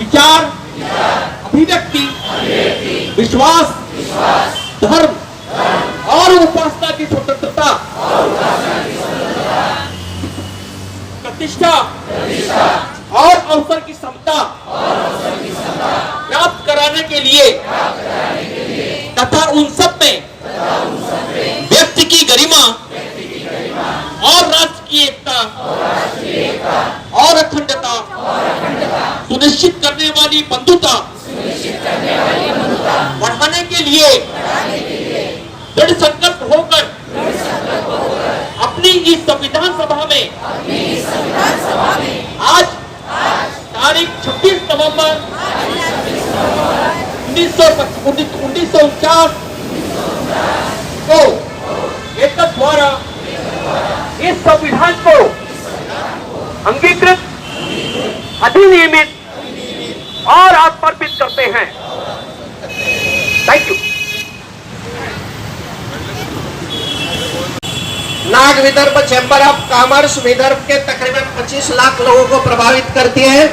विचार, अभिव्यक्ति, विश्वास, धर्म और उपासना की स्वतंत्रता, प्रतिष्ठा और अवसर की समता प्राप्त कराने के लिए तथा उन सब में व्यक्ति की गरिमा और राष्ट्र की एकता और अखंडता सुनिश्चित करने वाली बंधुता बढ़ाने के लिए दृढ़ संकल्प होकर अपनी इस संविधान सभा में आज तारीख 26 नवंबर 1949 को एकता द्वारा इस संविधान को अंगीकृत, अधिनियमित और समर्पित करते हैं। Thank you. Nag Vidarbha chamber of commerce Vidarbha के तकरीबन 25 लाख लोगों को प्रभावित करती है।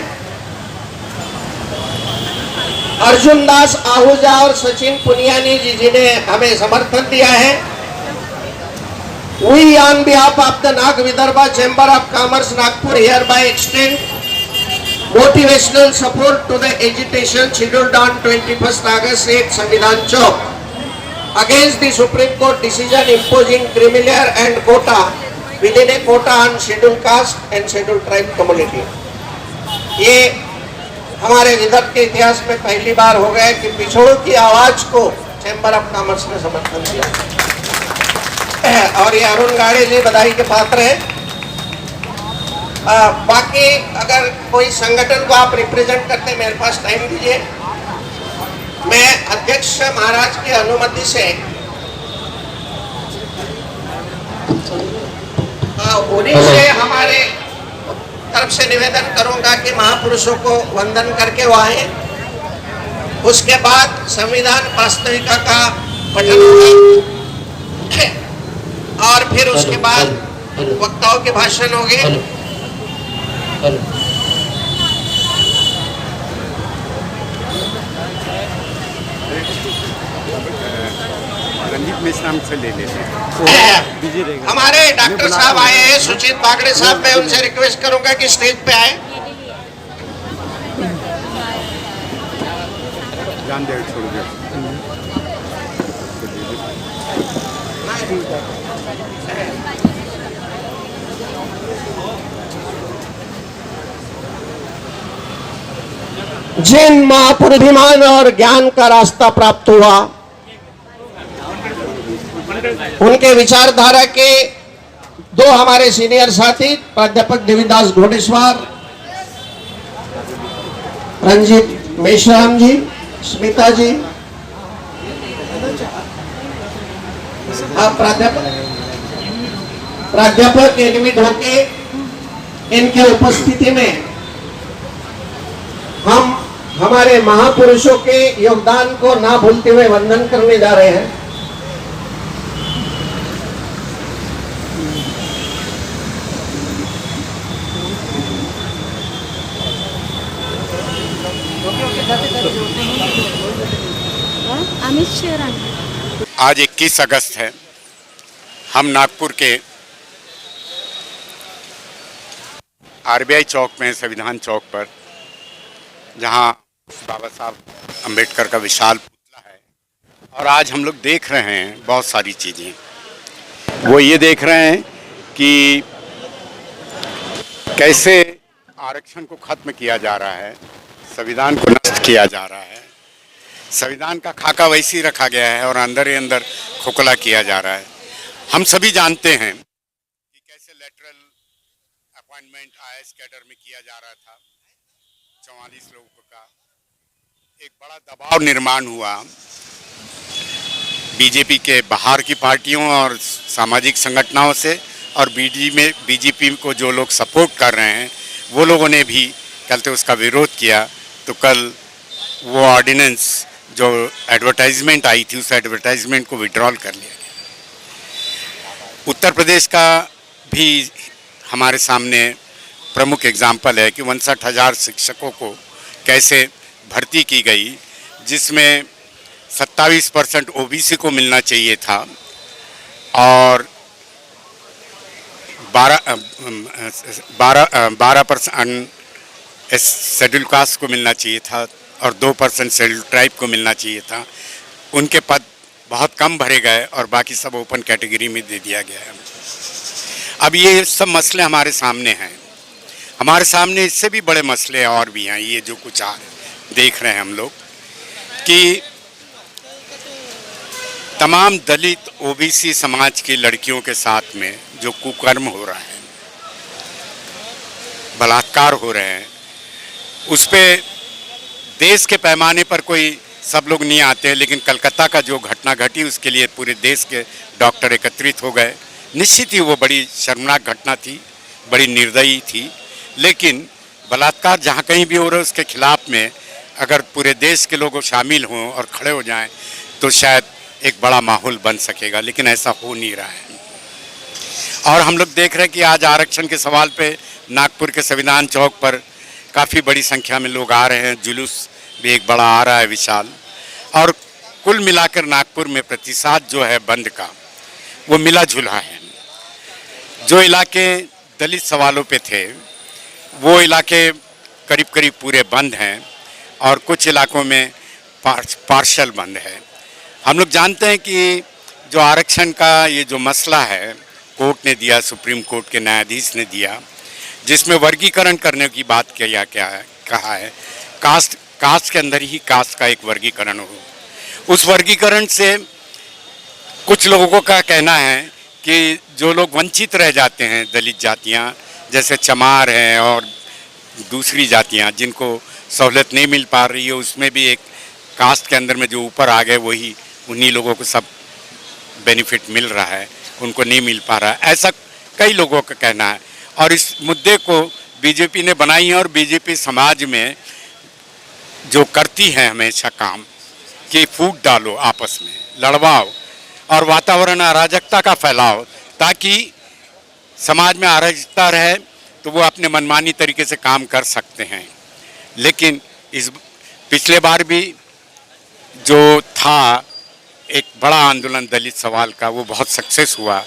अर्जुन दास आहूजा और सचिन पुनियानी जी जिन्हें हमें समर्थन दिया है। We on behalf of the Nag Vidarbha Chamber of Commerce Nagpur hereby extend motivational support to the agitation scheduled on 21st August at Samvidhan Chowk against the Supreme Court decision imposing creamy layer and quota within a quota on scheduled caste and scheduled tribe community। ये हमारे विदर्भ के इतिहास में पहली बार हो गया कि पिछड़ों की आवाज को चैम्बर ऑफ कॉमर्स ने समर्थन दिया और ये अरुण गाड़े जी बधाई के पात्र हैं। बाकी अगर कोई संगठन को आप रिप्रेजेंट करते हैं, मेरे पास टाइम दीजिए। मैं अध्यक्ष महाराज की अनुमति से उन्हीं से हमारे तरफ से निवेदन करूंगा कि महापुरुषों को वंदन करके वो आए। उसके बाद संविधान वास्तविकता का पठन होगा और फिर उसके बाद वक्ताओं के भाषण होंगे। से ले लेते हैं। हमारे डॉक्टर साहब आए हैं, सुचित बागड़े साहब, मैं उनसे रिक्वेस्ट करूंगा कि स्टेज पे आए। जान दे छोड़ दे। जिन महापुरुषमान और ज्ञान का रास्ता प्राप्त हुआ, उनके विचारधारा के दो हमारे सीनियर साथी प्राध्यापक देवीदास घोडेश्वर, रंजीत मेश्राम जी, स्मिता जी, आप प्राध्यापक नियमित होके इनके उपस्थिति में हम हमारे महापुरुषों के योगदान को ना भूलते हुए वंदन करने जा रहे हैं। आज 21 अगस्त है। हम नागपुर के आरबीआई चौक में, संविधान चौक पर, जहां बाबा साहब अंबेडकर का विशाल पुतला है, और आज हम लोग देख रहे हैं बहुत सारी चीज़ें। वो ये देख रहे हैं कि कैसे आरक्षण को खत्म किया जा रहा है, संविधान को नष्ट किया जा रहा है, संविधान का खाका वैसे ही रखा गया है और अंदर ही अंदर खोखला किया जा रहा है। हम सभी जानते हैं कि कैसे लेटरल अपॉइंटमेंट आईएएस कैडर में किया जा रहा था। 44 लोगों का एक बड़ा दबाव निर्माण हुआ बीजेपी के बाहर की पार्टियों और सामाजिक संगठनों से, और बीजेपी को जो लोग सपोर्ट कर रहे हैं वो लोगों ने भी कल तो उसका विरोध किया। तो कल वो ऑर्डिनेंस जो एडवर्टाइजमेंट आई थी, उस एडवर्टाइजमेंट को विड्रॉल कर लिया गया। उत्तर प्रदेश का भी हमारे सामने प्रमुख एग्जाम्पल है कि 59,000 शिक्षकों को कैसे भर्ती की गई, जिसमें 27% ओबीसी को मिलना चाहिए था और 12% शेड्यूल कास्ट को मिलना चाहिए था और 2% शेड्यूल ट्राइब को मिलना चाहिए था। उनके पद बहुत कम भरे गए और बाकी सब ओपन कैटेगरी में दे दिया गया है। अब ये सब मसले हमारे सामने हैं। हमारे सामने इससे भी बड़े मसले और भी हैं। ये जो कुछ देख रहे हैं हम लोग कि तमाम दलित ओबीसी समाज की लड़कियों के साथ में जो कुकर्म हो रहा है, बलात्कार हो रहे हैं, उस पे देश के पैमाने पर कोई सब लोग नहीं आते हैं, लेकिन कलकत्ता का जो घटना घटी उसके लिए पूरे देश के डॉक्टर एकत्रित हो गए। निश्चित ही वो बड़ी शर्मनाक घटना थी, बड़ी निर्दयी थी, लेकिन बलात्कार जहाँ कहीं भी हो रहा है उसके खिलाफ में अगर पूरे देश के लोग शामिल हों और खड़े हो जाएं तो शायद एक बड़ा माहौल बन सकेगा, लेकिन ऐसा हो नहीं रहा है। और हम लोग देख रहे हैं कि आज आरक्षण के सवाल पे नागपुर के संविधान चौक पर काफ़ी बड़ी संख्या में लोग आ रहे हैं, जुलूस भी एक बड़ा आ रहा है विशाल। और कुल मिलाकर नागपुर में प्रतिशत जो है बंद का वो मिला जुला है। जो इलाके दलित सवालों पे थे वो इलाके करीब करीब पूरे बंद हैं और कुछ इलाकों में पार्शल बंद है। हम लोग जानते हैं कि जो आरक्षण का ये जो मसला है कोर्ट ने दिया, सुप्रीम कोर्ट के न्यायाधीश ने दिया, जिसमें वर्गीकरण करने की बात किया क्या है, कहा है कास्ट के अंदर ही कास्ट का एक वर्गीकरण हो। उस वर्गीकरण से कुछ लोगों का कहना है कि जो लोग वंचित रह जाते हैं, दलित जातियां जैसे चमार हैं और दूसरी जातियां जिनको सहूलत नहीं मिल पा रही है, उसमें भी एक कास्ट के अंदर में जो ऊपर आ गए वही उन्हीं लोगों को सब बेनिफिट मिल रहा है, उनको नहीं मिल पा रहा है, ऐसा कई लोगों का कहना है। और इस मुद्दे को बीजेपी ने बनाई है और बीजेपी समाज में जो करती है हमेशा काम कि फूट डालो, आपस में लड़वाओ और वातावरण अराजकता का फैलाओ, ताकि समाज में अराजकता रहे तो वो अपने मनमानी तरीके से काम कर सकते हैं। लेकिन इस पिछले बार भी जो था एक बड़ा आंदोलन दलित सवाल का, वो बहुत सक्सेस हुआ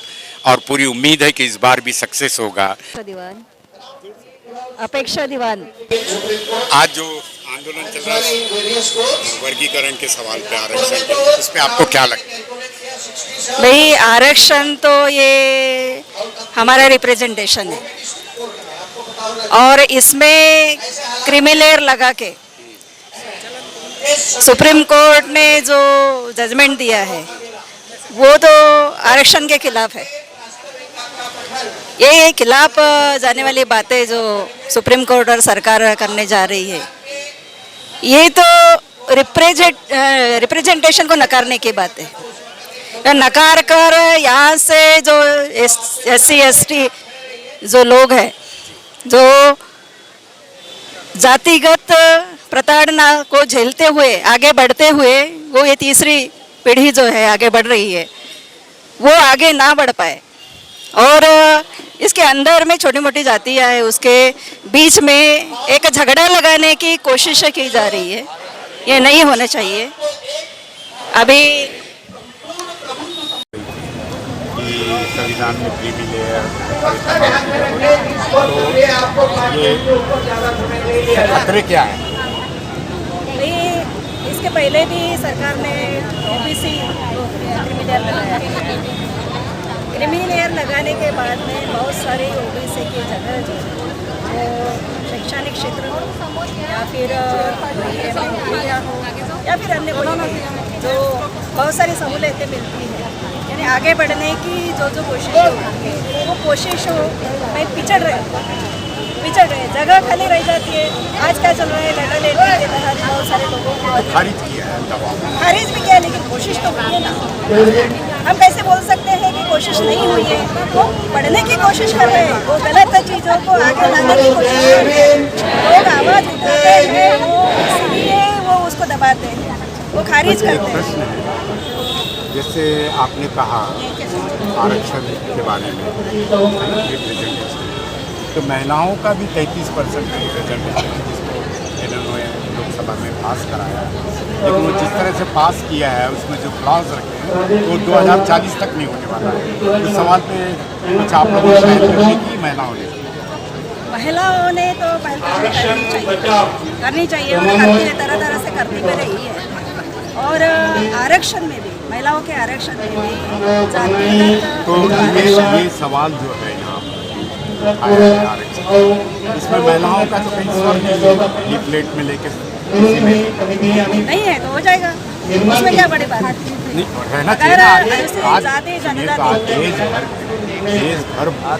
और पूरी उम्मीद है कि इस बार भी सक्सेस होगा। अपेक्षा दीवान आज जो आंदोलन चल रहा है वर्गीकरण के सवाल पे, आरक्षण के, उस पे आपको क्या लगता है? भाई आरक्षण तो ये हमारा रिप्रेजेंटेशन है और इसमें क्रीमी लेयर लगा के सुप्रीम कोर्ट ने जो जजमेंट दिया है वो तो आरक्षण के खिलाफ है। ये खिलाफ जाने वाली बातें जो सुप्रीम कोर्ट और सरकार करने जा रही है, ये तो रिप्रेजेंटेशन को नकारने की बात है। नकार कर यहाँ से जो SC ST जो लोग हैं, जो जातिगत प्रताड़ना को झेलते हुए आगे बढ़ते हुए, वो ये तीसरी पीढ़ी जो है आगे बढ़ रही है, वो आगे ना बढ़ पाए और इसके अंदर में छोटी मोटी जातियाँ है उसके बीच में एक झगड़ा लगाने की कोशिश की जा रही है। ये नहीं होना चाहिए। अभी संविधान में क्रीमी लेयर खतरे क्या है? इसके पहले भी सरकार ने OBC क्रीमी लेयर लगाया। क्रीमी लेयर लगाने के बाद में बहुत सारे OBC की जगह जो शैक्षणिक क्षेत्र हो या फिर नौकरियाँ हो या फिर अन्य कोई जो बहुत सारी सहूलियतें मिलती हैं, यानी आगे बढ़ने की जो कोशिश होती है वो कोशिश में पिछड़ रहे, जगह खाली रह जाती है। आज क्या चल रहा है, लेटर लेटर के तहत बहुत सारे लोगों को खारिज किया है, खारिज भी किया, लेकिन कोशिश तो हुई है ना। हम कैसे बोल सकते हैं कि कोशिश नहीं हुई है? वो पढ़ने की कोशिश कर रहे हैं, वो गलत चीज़ों को आगे लाने की कोशिश कर रहे हैं, लोग आवाज़ उठाते हैं, वो इसलिए वो उसको दबाते हैं, वो खारिज करते हैं। जैसे आपने कहा आरक्षण के बारे में रिप्रेजेंटेशन, तो महिलाओं का भी 33% रिप्रेजेंटेशन है, जिसको इन्होंने राज्यसभा में पास कराया, लेकिन वो जिस तरह से पास किया है उसमें जो क्लॉज रखे हैं वो 2040 तक नहीं होने वाला है। इस सवाल पे कुछ आप लोगों ने शायद करने की महिलाओं ने तो पहले करनी चाहिए और करती है, तरह तरह से करती भी रही है। और आरक्षण में भी, महिलाओं के आरक्षण में भी जातिगत तो ये सवाल जो है यहाँ आया है आरक्षण, इसमें महिलाओं का तो कहीं स्वर नहीं है, लीफलेट में लेके नहीं है तो हो जाएगा, उसमें क्या बड़ी बात है। नहीं रहना चाहिए ना। आज जाति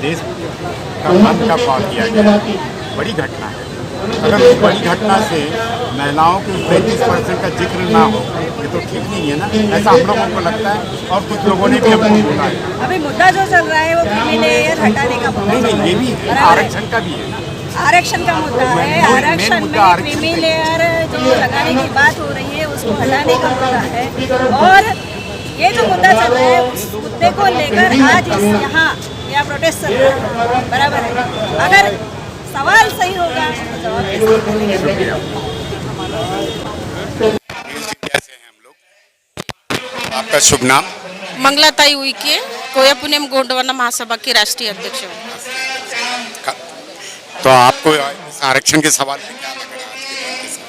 देश का मन का कॉल किया गया, बड़ी घटना है। अगर इस बड़ी घटना से महिलाओं के 35% का जिक्र ना हो, ये तो ठीक नहीं है ना, ऐसा हम लोगों को लगता है और कुछ लोगों ने भी हमको बोला है। अभी मुद्दा जो चल रहा है वो क्रिमिलेयर हटाने का मुद्दा। नहीं, ये भी है, आरक्षण का भी है ना, आरक्षण का मुद्दा है। आरक्षण में क्रिमिलेयर जो लगाने की बात हो रही है उसको हटाने का मुद्दा है। और ये जो मुद्दा चल रहा है उस मुद्दे को लेकर आज यहाँ प्रोटेस्ट चल रहा है, बराबर है। अगर सवाल सही होगा तो जवाब कैसे कैसे हैं हम लोग? आपका शुभ नाम? मंगलाताई उइके, कोया पुनेम गोंडवाना महासभा की राष्ट्रीय अध्यक्ष हूँ। तो आपको इस आरक्षण के सवाल पे क्या लग रहा है आज के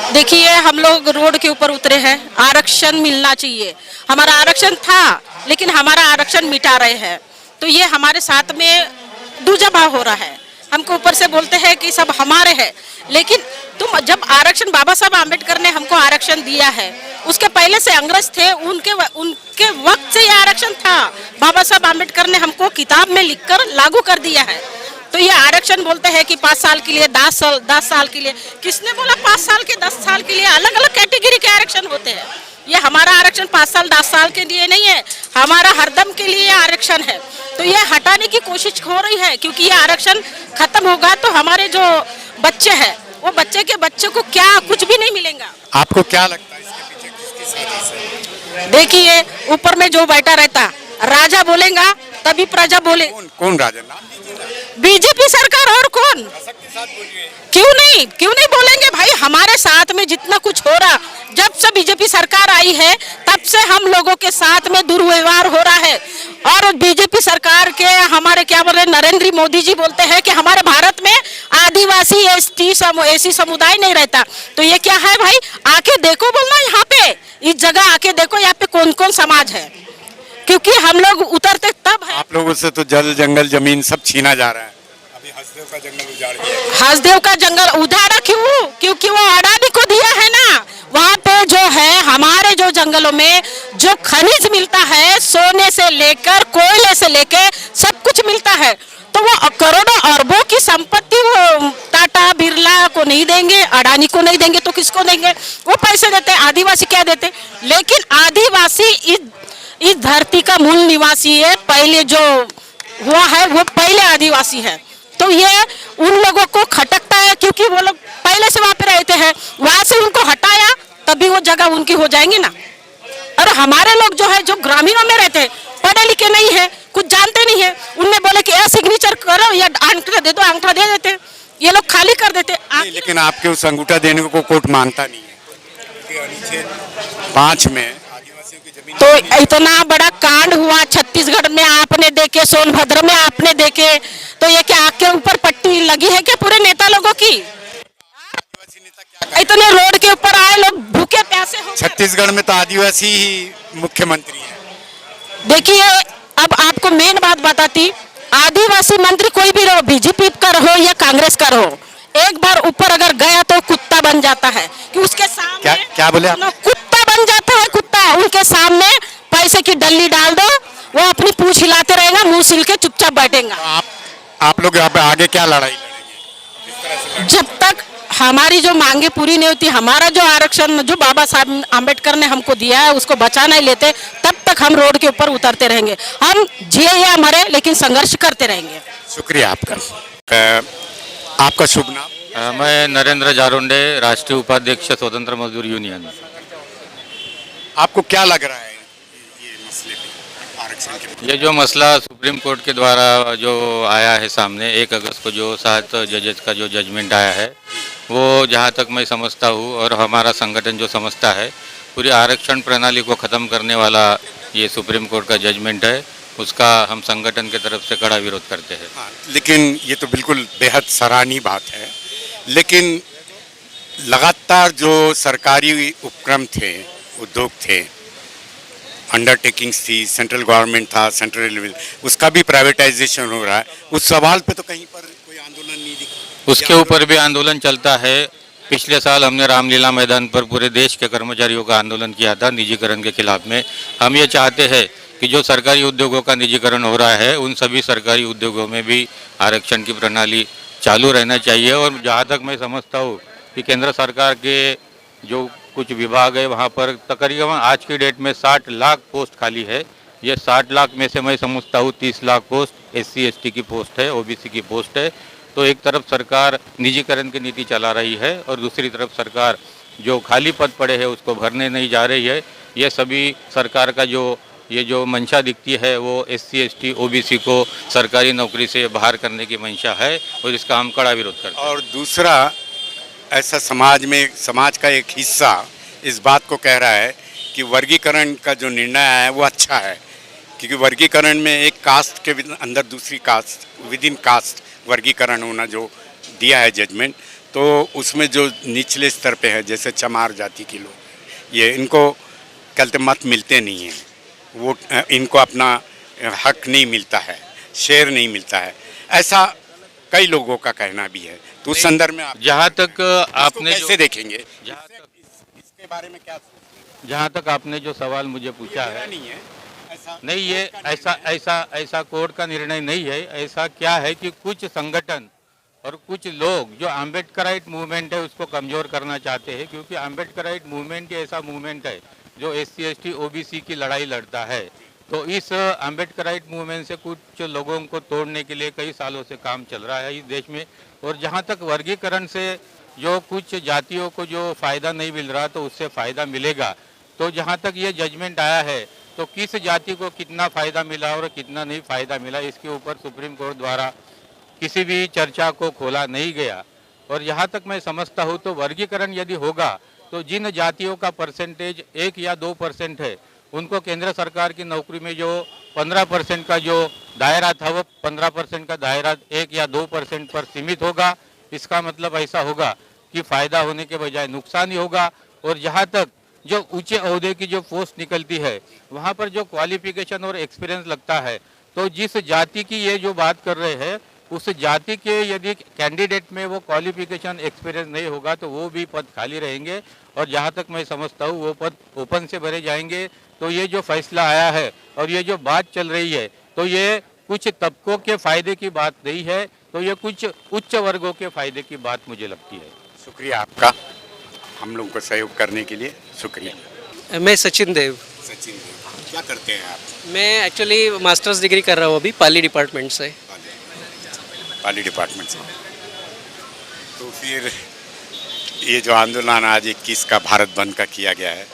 दिन? देखिए, हम लोग रोड के ऊपर उतरे हैं, आरक्षण मिलना चाहिए। हमारा आरक्षण था लेकिन हमारा आरक्षण मिटा रहे हैं, तो ये हमारे साथ में दुजभा हो रहा है। हमको ऊपर से बोलते हैं कि सब हमारे हैं, लेकिन तुम जब आरक्षण बाबा साहब आम्बेडकर ने हमको आरक्षण दिया है, उसके पहले से अंग्रेज थे, उनके वक्त से ये आरक्षण था। बाबा साहब आम्बेडकर ने हमको किताब में लिखकर लागू कर दिया है। तो ये आरक्षण बोलते हैं कि 5 साल के लिए, 10 साल के लिए। किसने बोला 5 साल के 10 साल के लिए? अलग अलग कैटेगरी के आरक्षण होते हैं। ये हमारा आरक्षण 5 साल 10 साल के लिए नहीं है, हमारा हरदम के लिए आरक्षण है। तो ये हटाने की कोशिश हो रही है, क्योंकि ये आरक्षण खत्म होगा तो हमारे जो बच्चे हैं वो बच्चे को क्या कुछ भी नहीं मिलेगा। आपको क्या लगता है इसके पीछे किसकी साजिश है? देखिए, ऊपर में जो बैठा रहता राजा बोलेगा तभी प्रजा बोले। कौन राजा? नाम दीजिए ना। बीजेपी सरकार, और कौन? क्यों नहीं बोलेंगे भाई? हमारे साथ में जितना कुछ हो रहा, जब से बीजेपी सरकार आई है तब से हम लोगों के साथ में दुर्व्यवहार हो रहा है। और बीजेपी सरकार के हमारे क्या बोले, नरेंद्र मोदी जी बोलते हैं कि हमारे भारत में आदिवासी एसी समुदाय नहीं रहता। तो ये क्या है भाई? आके देखो बोलना, यहाँ पे इस जगह आके देखो यहाँ पे कौन कौन समाज है, क्योंकि हम लोग उतरते तब है। आप लोगों से तो जल जंगल जमीन सब छीना जा रहा है। अभी हसदेव का जंगल उजाड़ दिया। हसदेव का जंगल उजाड़ा क्यों? क्योंकि वो अडानी को दिया है ना। वहाँ पे जो है हमारे जो जंगलों में जो खनिज मिलता है, सोने से लेकर कोयले से लेकर सब कुछ मिलता है, तो वो करोड़ों अरबों की संपत्ति वो टाटा बिरला को नहीं देंगे, अडानी को नहीं देंगे, तो किसको देंगे? वो पैसे देते, आदिवासी क्या देते? लेकिन आदिवासी इस धरती का मूल निवासी है, पहले जो हुआ है वो पहले आदिवासी है। तो ये उन लोगों को खटकता है, क्योंकि वो लोग पहले से वहां पे रहते हैं, वहां से उनको हटाया तभी वो जगह उनकी हो जाएंगी ना। और हमारे लोग जो है, जो ग्रामीणों में रहते हैं, पढ़े लिखे नहीं है, कुछ जानते नहीं है, उनने बोले कि सिग्नेचर करो या अंगूठा दे दो, अंगूठा दे देते, ये लोग खाली कर देते। लेकिन आपके उस अंगूठा देने को कोर्ट मानता नहीं है। अनुच्छेद 5 में आदिवासियों की जमीन, तो इतना बड़ा कांड हुआ छत्तीसगढ़ में, आपने देखे, सोनभद्र में आपने देखे, तो ये क्या आग के ऊपर पट्टी लगी है क्या पूरे नेता लोगों की? इतने रोड के ऊपर आए लोग भूखे प्यासे हो। छत्तीसगढ़ में तो आदिवासी ही मुख्यमंत्री है। देखिए, अब आपको मेन बात बताती, आदिवासी मंत्री कोई भी रहो, बीजेपी का रहो या कांग्रेस का रहो, एक बार ऊपर अगर गया तो कुत्ता बन जाता है। कि उसके सामने क्या बोले आप? कुत्ता बन जाता है, कुत्ता। उनके सामने पैसे की डल्ली डाल दो, वो अपनी पूंछ हिलाते रहेगा, मुंह सिल के चुपचाप बैठेगा। आप लोग यहाँ पे आगे क्या लड़ाई लड़ेंगे? जब तक हमारी जो मांगे पूरी नहीं होती, हमारा जो आरक्षण जो बाबा साहब आम्बेडकर ने हमको दिया है उसको बचा नहीं लेते, तब तक हम रोड के ऊपर उतरते रहेंगे। हम जिए या मरे, लेकिन संघर्ष करते रहेंगे। शुक्रिया आपका। आपका शुभ नाम? मैं नरेंद्र जारोंडे, राष्ट्रीय उपाध्यक्ष स्वतंत्र मजदूर यूनियन। आपको क्या लग रहा है ये मसले पे, आरक्षण के? ये जो मसला सुप्रीम कोर्ट के द्वारा जो आया है सामने, 1 अगस्त को जो 7 जजेस का जो जजमेंट आया है, वो जहाँ तक मैं समझता हूँ और हमारा संगठन जो समझता है, पूरी आरक्षण प्रणाली को ख़त्म करने वाला ये सुप्रीम कोर्ट का जजमेंट है, उसका हम संगठन के तरफ से कड़ा विरोध करते हैं। हाँ, लेकिन ये तो बिल्कुल बेहद सराहनीय बात है। लेकिन लगातार जो सरकारी उपक्रम थे, उद्योग थे, अंडरटेकिंग्स थी, सेंट्रल गवर्नमेंट था, सेंट्रल रेलवे, उसका भी प्राइवेटाइजेशन हो रहा है। उस सवाल पे तो कहीं पर कोई आंदोलन नहीं दिखा। उसके ऊपर भी आंदोलन चलता है। पिछले साल हमने रामलीला मैदान पर पूरे देश के कर्मचारियों का आंदोलन किया था निजीकरण के खिलाफ में। हम ये चाहते हैं कि जो सरकारी उद्योगों का निजीकरण हो रहा है, उन सभी सरकारी उद्योगों में भी आरक्षण की प्रणाली चालू रहना चाहिए। और जहाँ तक मैं समझता हूँ कि केंद्र सरकार के जो कुछ विभाग है, वहाँ पर तकरीबन आज की डेट में 60 लाख पोस्ट खाली है। ये 60 लाख में से मैं समझता हूँ 30 लाख पोस्ट SC ST की पोस्ट है, OBC की पोस्ट है। तो एक तरफ सरकार निजीकरण की नीति चला रही है और दूसरी तरफ सरकार जो खाली पद पड़े हैं उसको भरने नहीं जा रही है। ये सभी सरकार का ये जो मंशा दिखती है वो SC ST OBC को सरकारी नौकरी से बाहर करने की मंशा है और इसका हम कड़ा विरोध करते हैं। और दूसरा, ऐसा समाज का एक हिस्सा इस बात को कह रहा है कि वर्गीकरण का जो निर्णय है वो अच्छा है, क्योंकि वर्गीकरण में एक कास्ट के अंदर दूसरी कास्ट, विद इन कास्ट वर्गीकरण होना जो दिया है जजमेंट, तो उसमें जो निचले स्तर पे है, जैसे चमार जाति के लोग, ये इनको कहते मत मिलते नहीं हैं, वो इनको अपना हक नहीं मिलता है, शेयर नहीं मिलता है, ऐसा कई लोगों का कहना भी है। तो उस संदर्भ में आप जहाँ तक आपने कैसे देखेंगे, इसके बारे में क्या सोचते हैं? जहाँ तक आपने जो सवाल मुझे पूछा है, नहीं है ऐसा, नहीं, ये ऐसा कोर्ट का निर्णय नहीं है। ऐसा क्या है कि कुछ संगठन और कुछ लोग जो अम्बेडकराइट मूवमेंट है उसको कमज़ोर करना चाहते हैं, क्योंकि अम्बेडकराइट मूवमेंट ऐसा मूवमेंट है जो SC ST OBC की लड़ाई लड़ता है। तो इस अम्बेडकराइट मूवमेंट से कुछ लोगों को तोड़ने के लिए कई सालों से काम चल रहा है इस देश में। और जहाँ तक वर्गीकरण से जो कुछ जातियों को जो फ़ायदा नहीं मिल रहा तो उससे फ़ायदा मिलेगा। तो जहाँ तक ये जजमेंट आया है तो किस जाति को कितना फ़ायदा मिला और कितना नहीं फ़ायदा मिला, इसके ऊपर सुप्रीम कोर्ट द्वारा किसी भी चर्चा को खोला नहीं गया। और यहाँ तक मैं समझता हूँ तो वर्गीकरण यदि होगा तो जिन जातियों का परसेंटेज 1 या 2% है, उनको केंद्र सरकार की नौकरी में जो 15% का जो दायरा था वो 15% का दायरा 1 या 2% पर सीमित होगा। इसका मतलब ऐसा होगा कि फ़ायदा होने के बजाय नुकसान ही होगा। और जहाँ तक जो ऊंचे ओहदे की जो पोस्ट निकलती है वहाँ पर जो क्वालिफिकेशन और एक्सपीरियंस लगता है, तो जिस जाति की ये जो बात कर रहे हैं उस जाति के यदि कैंडिडेट में वो क्वालिफिकेशन एक्सपीरियंस नहीं होगा तो वो भी पद खाली रहेंगे। और जहाँ तक मैं समझता हूँ वो पद ओपन से भरे जाएंगे। तो ये जो फैसला आया है और ये जो बात चल रही है तो ये कुछ तबकों के फ़ायदे की बात नहीं है, तो ये कुछ उच्च वर्गों के फ़ायदे की बात मुझे लगती है। शुक्रिया आपका, हम लोगों को सहयोग करने के लिए शुक्रिया। मैं सचिन देव। सचिन देव, क्या करते हैं आप? मैं एक्चुअली मास्टर्स डिग्री कर रहा हूँ अभी पाली डिपार्टमेंट से। पाली डिपार्टमेंट से। तो फिर ये जो आंदोलन आज 21 का भारत बंद का किया गया है,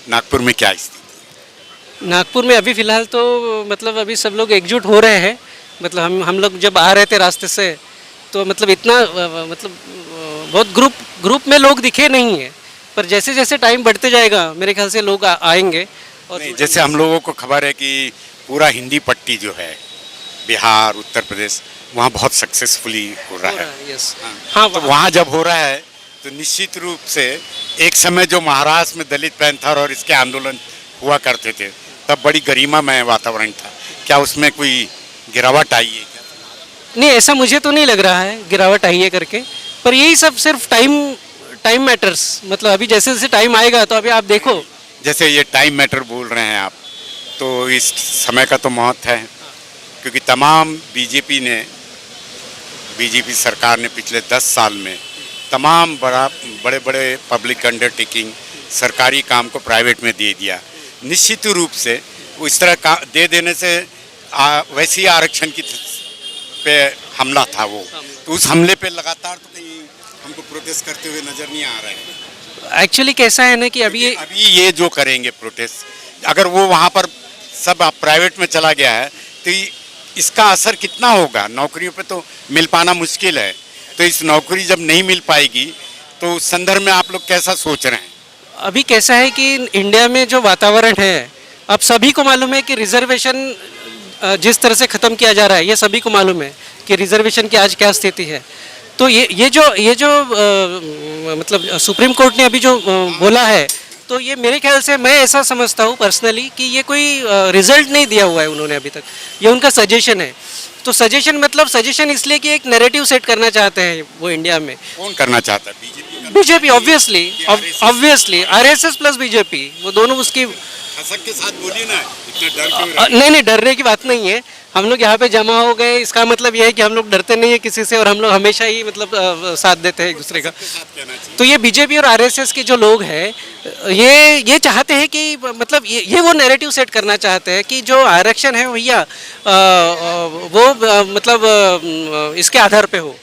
नागपुर में क्या स्थिति? नागपुर में अभी फ़िलहाल तो मतलब अभी सब लोग एकजुट हो रहे हैं। मतलब हम लोग जब आ रहे थे रास्ते से तो मतलब इतना मतलब बहुत ग्रुप में लोग दिखे नहीं है, पर जैसे जैसे टाइम बढ़ते जाएगा मेरे ख्याल से लोग आएंगे। और नहीं, जैसे हम लोगों को खबर है कि पूरा हिंदी पट्टी जो है बिहार, उत्तर प्रदेश, वहाँ बहुत सक्सेसफुली हो रहा है। यस, हाँ, तो वहाँ जब हो रहा है तो निश्चित रूप से एक समय जो महाराष्ट्र में दलित पैंथर और इसके आंदोलन हुआ करते थे तब बड़ी गरिमामय वातावरण था, क्या उसमें कोई गिरावट आई है क्या? नहीं, ऐसा मुझे तो नहीं लग रहा है गिरावट आई है करके, पर यही सब सिर्फ टाइम मैटर्स। मतलब अभी जैसे जैसे टाइम आएगा तो अभी आप देखो, जैसे ये टाइम मैटर बोल रहे हैं आप, तो इस समय का तो महत्व है, क्योंकि तमाम बीजेपी सरकार ने पिछले 10 साल में तमाम बड़े बड़े पब्लिक अंडरटेकिंग, सरकारी काम को प्राइवेट में दे दिया। निश्चित रूप से वो इस तरह का दे देने से वैसे ही आरक्षण की पे हमला था वो, तो उस हमले पे लगातार तो कहीं हमको प्रोटेस्ट करते हुए नज़र नहीं आ रहे हैं। एक्चुअली कैसा है ना कि अभी ये जो करेंगे प्रोटेस्ट, अगर वो वहाँ पर सब प्राइवेट में चला गया है तो इसका असर कितना होगा? नौकरियों पे तो मिल पाना मुश्किल है, तो इस नौकरी जब नहीं मिल पाएगी तो उस संदर्भ में आप लोग कैसा सोच रहे हैं? अभी कैसा है कि इंडिया में जो वातावरण है, अब सभी को मालूम है कि रिजर्वेशन जिस तरह से ख़त्म किया जा रहा है, ये सभी को मालूम है कि रिजर्वेशन की आज क्या स्थिति है। तो ये जो मतलब सुप्रीम कोर्ट ने अभी जो बोला है, तो ये मेरे ख्याल से मैं ऐसा समझता हूँ पर्सनली कि ये कोई रिजल्ट नहीं दिया हुआ है उन्होंने अभी तक, ये उनका सजेशन है। तो सजेशन मतलब सजेशन इसलिए कि एक नैरेटिव सेट करना चाहते हैं वो इंडिया में। कौन करना चाहता है? BJP obviously RSS plus BJP, वो दोनों उसकी खसक के साथ बोलिए ना, इतना डर क्यों रहा है? नहीं डरने की बात नहीं है। हम लोग यहाँ पे जमा हो गए, इसका मतलब ये है कि हम लोग डरते नहीं है किसी से, और हम लोग हमेशा ही मतलब साथ देते हैं एक दूसरे का। तो ये बीजेपी और आरएसएस के जो लोग हैं, ये चाहते हैं कि मतलब ये वो नैरेटिव सेट करना चाहते हैं कि जो आरक्षण है भैया वो मतलब इसके आधार पे हो,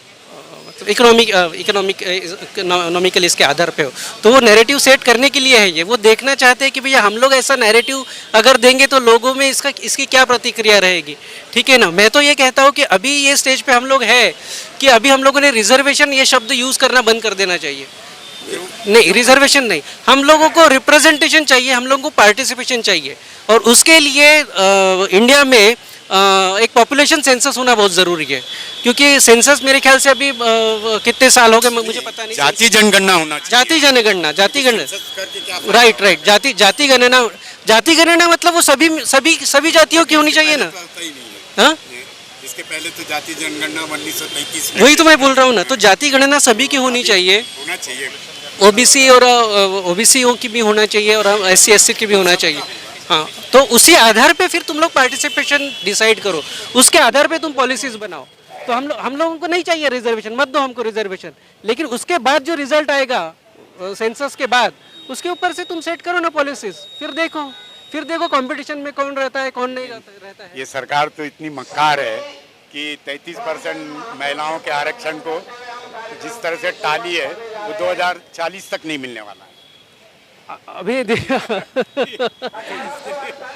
इकोनॉमिकल इसके आधार पे हो। तो वो नैरेटिव सेट करने के लिए है ये, वो देखना चाहते हैं कि भैया हम लोग ऐसा नैरेटिव अगर देंगे तो लोगों में इसकी क्या प्रतिक्रिया रहेगी, ठीक है ना। मैं तो ये कहता हूँ कि अभी ये स्टेज पे हम लोग है कि अभी हम लोगों ने रिजर्वेशन ये शब्द यूज़ करना बंद कर देना चाहिए। नहीं, रिजर्वेशन नहीं, हम लोगों को रिप्रेजेंटेशन चाहिए, हम लोगों को पार्टिसिपेशन चाहिए, और उसके लिए इंडिया में एक पॉपुलेशन सेंसस होना बहुत ज़रूरी है, क्योंकि सेंसस मेरे ख्याल से अभी कितने साल हो गए मुझे पता नहीं। जाति जनगणना होना चाहिए। जाति गणना, जाति गणना मतलब वो सभी जातियों की होनी चाहिए ना। हाँ, इसके पहले तो जाति जनगणना 1933 में, वही तो मैं बोल रहा हूँ ना। तो जाति गणना सभी की होनी चाहिए, ओबीसी और ओबीसीओ की भी होना चाहिए, और SC SC की भी होना चाहिए। हाँ, तो उसी आधार पे फिर तुम लोग पार्टिसिपेशन डिसाइड करो, उसके आधार पे तुम पॉलिसीज बनाओ। तो हम लोगों को नहीं चाहिए रिजर्वेशन, मत दो हमको रिजर्वेशन, लेकिन उसके बाद जो रिजल्ट आएगा सेंसस के बाद, उसके ऊपर से तुम सेट करो ना पॉलिसीज। फिर देखो कंपटीशन में कौन रहता है कौन नहीं रहता है। ये सरकार तो इतनी मक्कार है कि 33% महिलाओं के आरक्षण को जिस तरह से टाली है, वो 2040 तक नहीं मिलने वाला है।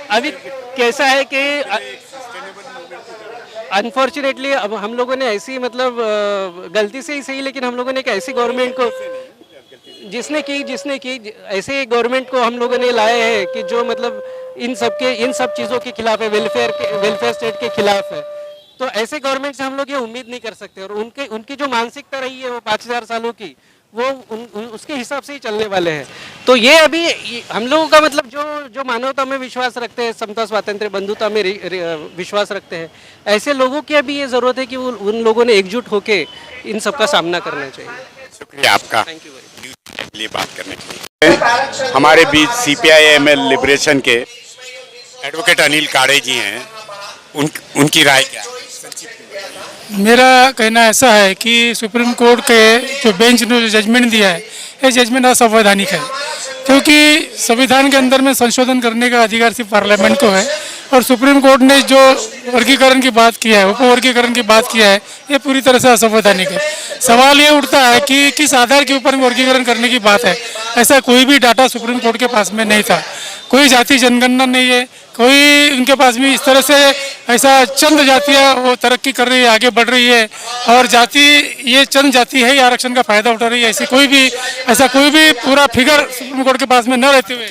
अभी कैसा है कि अनफॉर्चुनेटली अब हम लोगों ने ऐसी मतलब गलती से ही सही, लेकिन हम लोगों ने एक ऐसी गवर्नमेंट को जिसने की ऐसे गवर्नमेंट को हम लोगों ने लाए हैं कि जो मतलब इन सब चीज़ों के खिलाफ है, वेलफेयर स्टेट के खिलाफ है। तो ऐसे गवर्नमेंट से हम लोग ये उम्मीद नहीं कर सकते, और उनकी जो मानसिकता रही है वो 5000 सालों की, वो उसके हिसाब से ही चलने वाले हैं। तो ये अभी हम लोगों का मतलब जो मानवता में विश्वास रखते हैं, समता स्वातंत्र्य बंधुता में विश्वास रखते हैं, ऐसे लोगों की अभी ये ज़रूरत है कि उन लोगों ने एकजुट होकर इन सब का सामना करना चाहिए। शुक्रिया आपका, थैंक यू वेरी मच लिए बात करने के लिए। हमारे बीच CPI-ML लिबरेशन के एडवोकेट अनिल काड़े जी हैं, उनकी राय क्या है? मेरा कहना ऐसा है कि सुप्रीम कोर्ट के जो बेंच ने जो जजमेंट दिया है, ये जजमेंट असंवैधानिक है, क्योंकि संविधान के अंदर में संशोधन करने का अधिकार सिर्फ पार्लियामेंट को है, और सुप्रीम कोर्ट ने जो वर्गीकरण की बात किया है, उपवर्गीकरण की बात किया है, ये पूरी तरह से असंवैधानिक है। सवाल ये उठता है कि किस आधार के ऊपर वर्गीकरण करने की बात है। ऐसा कोई भी डाटा सुप्रीम कोर्ट के पास में नहीं था, कोई जाति जनगणना नहीं है, कोई उनके पास भी इस तरह से ऐसा चंद जातियाँ वो तरक्की कर रही है, आगे बढ़ रही है, और जाति ये चंद जाति है, ये आरक्षण का फायदा उठा रही है, ऐसा कोई भी पूरा फिगर सुप्रीम कोर्ट के पास में न रहते हुए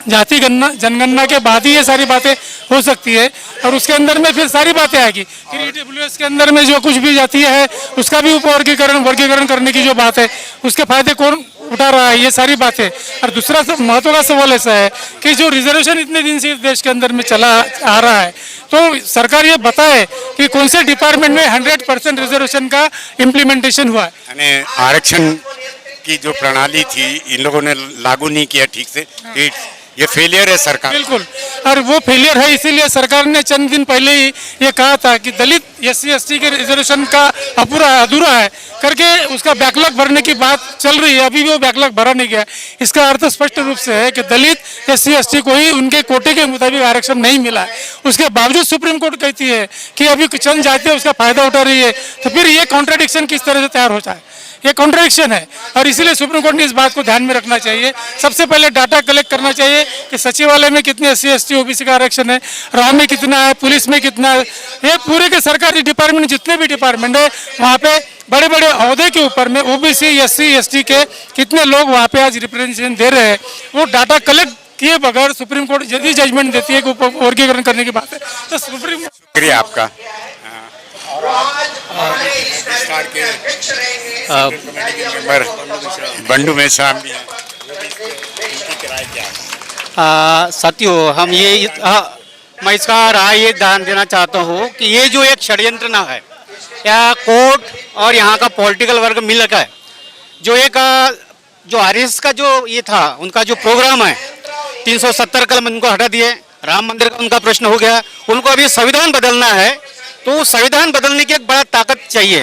जाति जनगणना के बाद ही ये सारी बातें हो सकती है, और उसके अंदर में फिर सारी बातें आएगी। फिर EWS के अंदर में जो कुछ भी जाति है उसका भी वर्गीकरण करने की जो बात है, उसके फायदे कौन उठा रहा है, ये सारी बातें। और दूसरा महत्व का सवाल ऐसा है कि जो रिजर्वेशन इतने दिन से इस देश के अंदर में चला आ रहा है, तो सरकार ये बताए कि कौन से डिपार्टमेंट में 100% रिजर्वेशन का इम्प्लीमेंटेशन हुआ है। यानी आरक्षण की जो प्रणाली थी इन लोगों ने लागू नहीं किया ठीक से, ये फेलियर है सरकार। बिल्कुल, और वो फेलियर है, इसीलिए सरकार ने चंद दिन पहले ही ये कहा था कि दलित SC ST के रिजर्वेशन का अधूरा है करके उसका बैकलॉग भरने की बात चल रही है। अभी भी वो बैकलॉग भरा नहीं गया। इसका अर्थ स्पष्ट रूप से है कि दलित SC ST को ही उनके कोटे के मुताबिक आरक्षण नहीं मिला है। उसके बावजूद सुप्रीम कोर्ट कहती है कि अभी चंद जातियाँ उसका फायदा उठा रही है, तो फिर ये कॉन्ट्राडिक्शन किस तरह से तैयार होता है? ये कॉन्ट्रडिक्शन है, और इसीलिए सुप्रीम कोर्ट ने इस बात को ध्यान में रखना चाहिए। सबसे पहले डाटा कलेक्ट करना चाहिए कि सचिवालय में कितने SC ST OBC का आरक्षण है, राह में कितना है, पुलिस में कितना है, ये पूरे के सरकारी डिपार्टमेंट जितने भी डिपार्टमेंट है वहाँ पे बड़े बड़े अहदे के ऊपर में ओबीसी एससी एसटी के कितने लोग वहाँ पे आज रिप्रेजेंटेशन दे रहे हैं, वो डाटा कलेक्ट किए बगैर सुप्रीम कोर्ट यदि जजमेंट देती है कि वर्गीकरण करने की बात है तो सुप्रीम शुक्रिया आपका। और आज हमारे इस स्टार के अध्यक्ष रहेंगे कमेटी के मेंबर बंडू मेश्राम भी हैं, उनकी राय क्या है? साथियों हम ये मैं इसका राय ये ध्यान देना चाहता हूँ कि ये जो एक षड्यंत्र ना है या कोर्ट और यहाँ का पॉलिटिकल वर्ग मिलकर जो एक जो आरएसएस का जो ये था उनका जो प्रोग्राम है 370 कलम उनको हटा दिए, राम मंदिर का उनका प्रश्न हो गया, उनको अभी संविधान बदलना है तो संविधान बदलने की एक बड़ा ताकत चाहिए।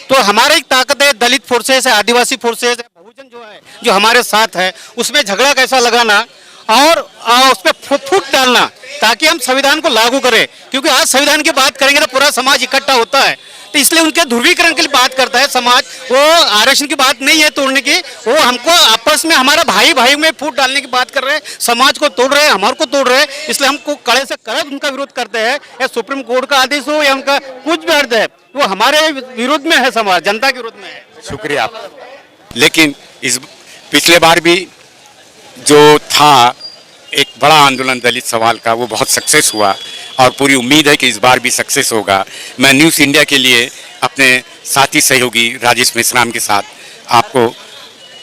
तो हमारी एक ताकत है दलित फोर्सेस है, आदिवासी फोर्सेस है, बहुजन जो है जो हमारे साथ है उसमें झगड़ा कैसा लगाना और उस पर फूट डालना ताकि हम संविधान को लागू करें, क्योंकि आज संविधान की बात करेंगे तो पूरा समाज इकट्ठा होता है तो इसलिए उनके ध्रुवीकरण के लिए बात करता है समाज। वो आरक्षण की बात नहीं है तोड़ने की, वो हमको आपस में हमारा भाई भाई में फूट डालने की बात कर रहे हैं, समाज को तोड़ रहे हैं, हमारे को तोड़ रहे हैं, इसलिए हमको कड़े से कड़े उनका विरोध करते हैं। या सुप्रीम कोर्ट का आदेश हो या उनका कुछ भी अर्थ है वो हमारे विरोध में है, समाज जनता के विरोध में है। शुक्रिया आपका। लेकिन इस पिछले बार भी जो था एक बड़ा आंदोलन दलित सवाल का वो बहुत सक्सेस हुआ और पूरी उम्मीद है कि इस बार भी सक्सेस होगा। मैं न्यूज़ इंडिया के लिए अपने साथी सहयोगी राजेश मेश्राम के साथ आपको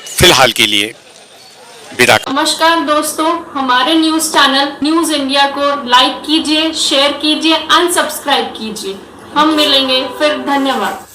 फिलहाल के लिए विदा। नमस्कार दोस्तों, हमारे न्यूज़ चैनल न्यूज़ इंडिया को लाइक कीजिए, शेयर कीजिए, अनसब्सक्राइब कीजिए। हम मिलेंगे फिर, धन्यवाद।